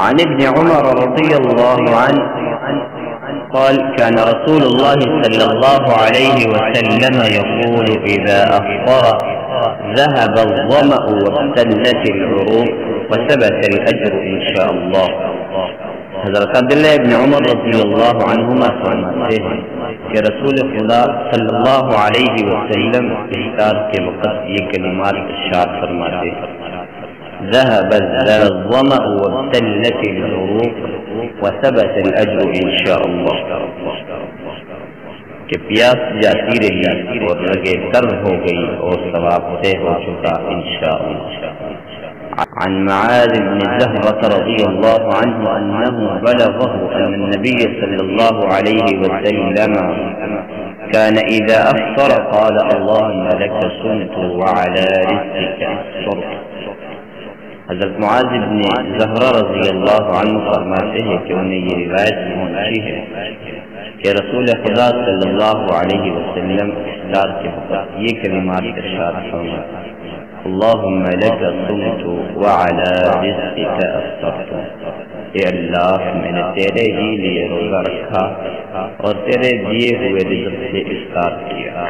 عن ابن عمر رضي الله عنه قال كان رسول الله صلى الله عليه وسلم يقول إذا أفطر ذهب الظمأ وابتلت العروق وثبت الأجر إن شاء الله. حضرت عبداللہ ابن عمر رضی اللہ عنہما فرماتے ہیں کہ رسول خدا صلی اللہ علیہ وسلم افطار کے وقت یہ کلمات ارشاد فرماتے ہیں: ذهب الظمأ وابتلت العروق وثبت الأجر إن شاء الله. کہ پیاس جاتی رہی اور رگیں تر ہو گئی اور ثواب طے ہو چکا انشاءاللہ. عن معاذ بن زهرة رضي الله عنه أنه بلغه أن النبي صلى الله عليه وسلم كان إذا أفطر قال اللهم لك صمت وعلى رزقك أفطرت. حضرت معاذ بن زہرہ رضی اللہ عنہ فرماتے ہیں کہ انہیں یہ روایت پہنچی ہے کہ رسول خدا صلی اللہ علیہ وسلم افطار کے وقت یہ کلمات ارشاد فرماتے ہیں: اللهم لك صمت وعلى رزقك افطرت. اے اللہ، میں نے تیرے ہی لیے روزہ رکھا اور تیرے دیے ہوئے رزق سے افطار کیا.